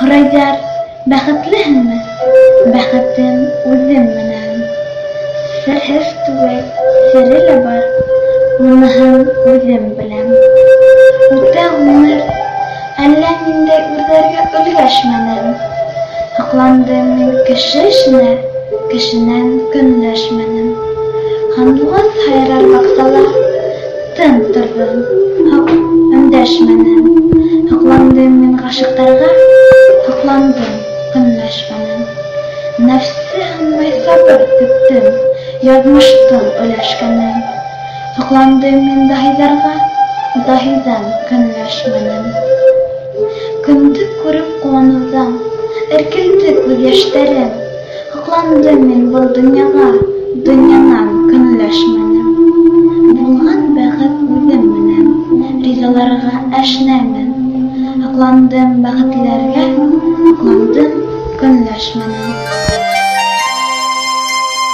Һорайҙар, бәхетлеһеңме? Бәхетем үҙем менән. Серһеҙ түгел, сере лә бар, уныһын үҙем беләм. Үтә ғүмер, әллә ниндәй үҙгәргә өлгәшмәнем. Һоҡландым мин кеше эшенә, кешенән көнләшмәнем. Һандуғас һайрар баҡсала, тын торҙом, өндәшмәнем. Һоҡландым мин ғашиҡтарға, һоҡландым, көнләшмәнем. Нәфсе һынмай сабыр көттөм, яҙмыштың өләшкәнен. Һоҡландым мин даһиҙарға, даһиҙан көнләшмәнем. Көндө күреп ҡыуаныуҙан, эркелде күҙ йәштәрем. Һоҡландым мин был донъяға, донъянан көнләшмәнем. Булған бәхет үҙем менән, ризаларға әшнәмен. Һоҡландым бәхетлеләргә, һоҡландым, көнләшмәнем.